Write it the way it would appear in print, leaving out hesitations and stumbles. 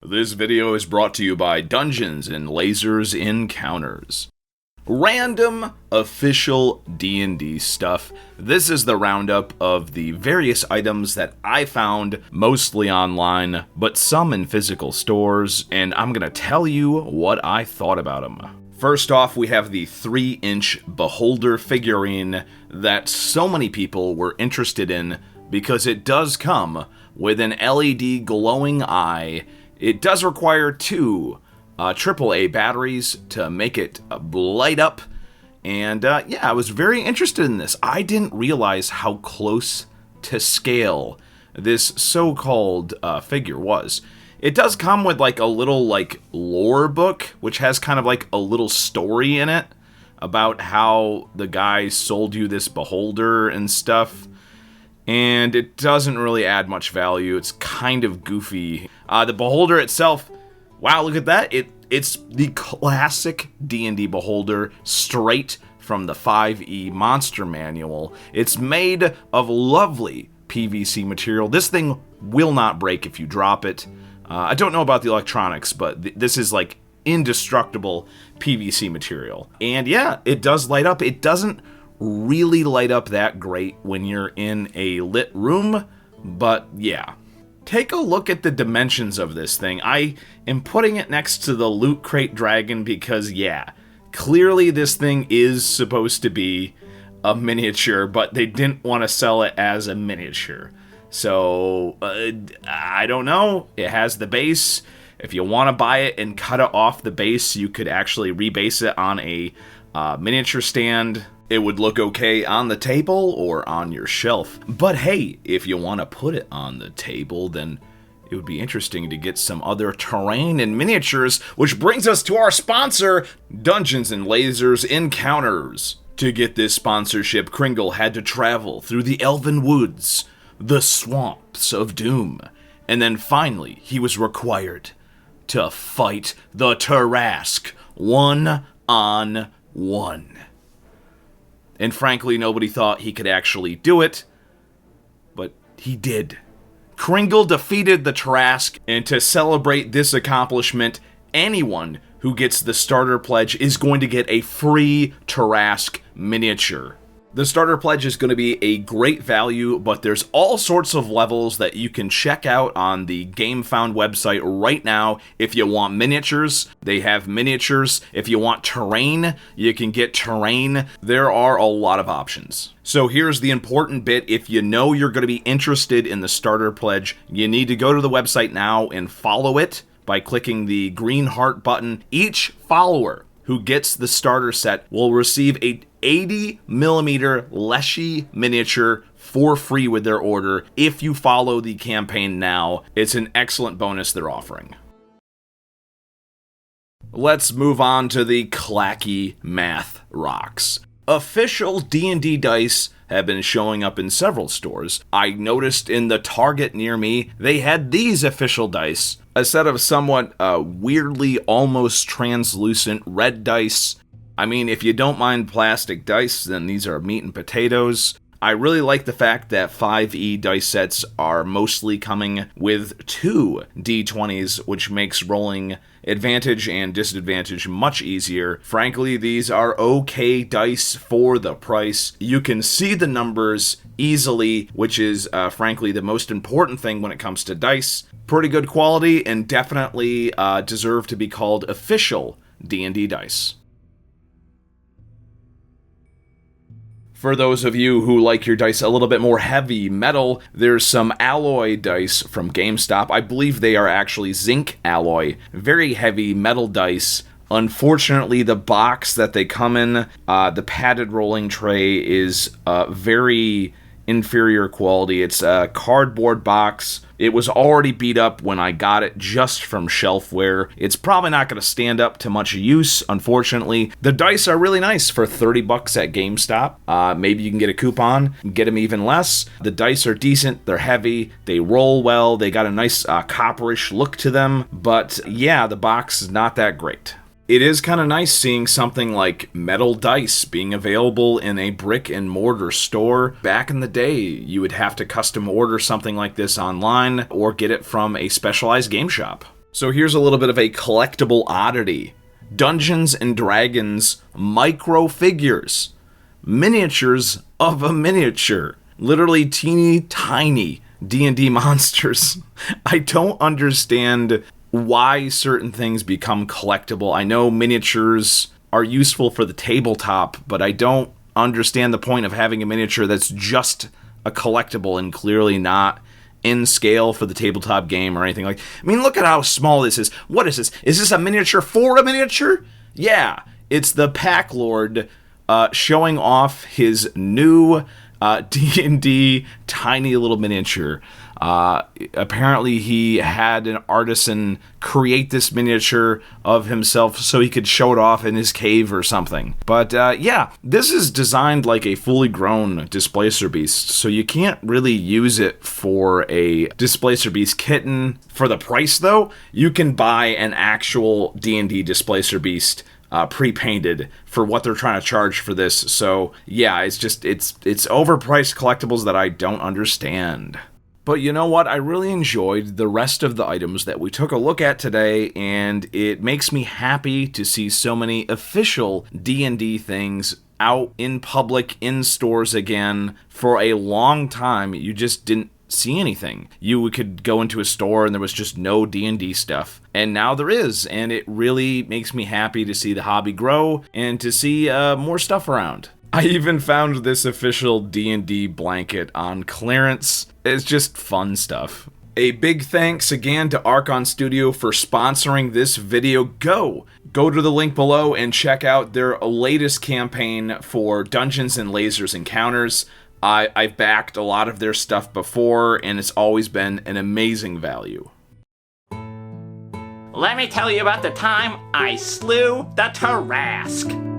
This video is brought to you by Dungeons and Lasers Encounters. Random official D&D stuff. This is the roundup of the various items that I found, mostly online, but some in physical stores, and I'm gonna tell you what I thought about them. First off, we have the 3-inch Beholder figurine that so many people were interested in because it does come with an LED glowing eye. It does require two AAA batteries to make it light up, and I was very interested in this. I didn't realize how close to scale this so-called figure was. It does come with like a little lore book, which has kind of like a little story in it about how the guy sold you this beholder and stuff. And it doesn't really add much value. It's kind of goofy. The beholder itself, wow, look at that. It's the classic D&D beholder, straight from the 5e monster manual. It's made of lovely PVC material. This thing will not break if you drop it. I don't know about the electronics, but this is like indestructible PVC material. And yeah, it does light up. It doesn't really light up that great when you're in a lit room, but yeah. Take a look at the dimensions of this thing. I am putting it next to the Loot Crate Dragon because, yeah, clearly this thing is supposed to be a miniature, but they didn't want to sell it as a miniature. So, I don't know. It has the base. If you want to buy it and cut it off the base, you could actually rebase it on a miniature stand. It would look okay on the table or on your shelf. But hey, if you want to put it on the table, then it would be interesting to get some other terrain and miniatures, which brings us to our sponsor, Dungeons and Lasers Encounters. To get this sponsorship, Kringle had to travel through the Elven Woods, the swamps of doom, and then finally he was required to fight the Tarrasque 1-on-1. And frankly, nobody thought he could actually do it, but he did. Kringle defeated the Tarrasque, and to celebrate this accomplishment, anyone who gets the starter pledge is going to get a free Tarrasque miniature. The starter pledge is going to be a great value, but there's all sorts of levels that you can check out on the GameFound website right now. If you want miniatures, they have miniatures. If you want terrain, you can get terrain. There are a lot of options. So here's the important bit. If you know you're going to be interested in the starter pledge, you need to go to the website now and follow it by clicking the green heart button. Each follower who gets the starter set will receive a 80mm Leshy miniature for free with their order if you follow the campaign now. It's an excellent bonus they're offering. Let's move on to the clacky math rocks. Official D&D dice have been showing up in several stores. I noticed in the Target near me, they had these official dice, a set of somewhat weirdly almost translucent red dice. I mean, if you don't mind plastic dice, then these are meat and potatoes. I really like the fact that 5e dice sets are mostly coming with 2 d20s, which makes rolling advantage and disadvantage much easier. Frankly, these are okay dice for the price. You can see the numbers easily, which is frankly the most important thing when it comes to dice. Pretty good quality and definitely deserve to be called official D&D dice. For those of you who like your dice a little bit more heavy metal, there's some alloy dice from GameStop. I believe they are actually zinc alloy. Very heavy metal dice. Unfortunately, the box that they come in, the padded rolling tray, is very inferior quality. It's a cardboard box. It was already beat up when I got it just from shelfware. It's probably not going to stand up to much use, unfortunately. The dice are really nice for $30 at GameStop. Maybe you can get a coupon and get them even less. The dice are decent. They're heavy. They roll well. They got a nice copperish look to them. But yeah, the box is not that great. It is kind of nice seeing something like metal dice being available in a brick and mortar store. Back in the day, you would have to custom order something like this online or get it from a specialized game shop. So here's a little bit of a collectible oddity. Dungeons and Dragons micro figures. Miniatures of a miniature. Literally teeny tiny D&D monsters. I don't understand why certain things become collectible. I know miniatures are useful for the tabletop, but I don't understand the point of having a miniature that's just a collectible and clearly not in scale for the tabletop game or anything like. I mean, look at how small this is. What is this? Is this a miniature for a miniature? Yeah, it's the Pack Lord showing off his new D&D tiny little miniature. Apparently he had an artisan create this miniature of himself so he could show it off in his cave or something. But yeah, this is designed like a fully grown Displacer Beast, so you can't really use it for a Displacer Beast kitten. For the price though, you can buy an actual D&D Displacer Beast pre-painted for what they're trying to charge for this. So yeah, it's overpriced collectibles that I don't understand. But you know what? I really enjoyed the rest of the items that we took a look at today, and it makes me happy to see so many official D&D things out in public, in stores again. For a long time, you just didn't see anything. You could go into a store and there was just no D&D stuff. And now there is, and it really makes me happy to see the hobby grow and to see more stuff around. I even found this official D&D blanket on clearance. It's just fun stuff. A big thanks again to Archon Studio for sponsoring this video. Go to the link below and check out their latest campaign for Dungeons and Lasers Encounters. I've backed a lot of their stuff before, and it's always been an amazing value. Let me tell you about the time I slew the Tarrasque.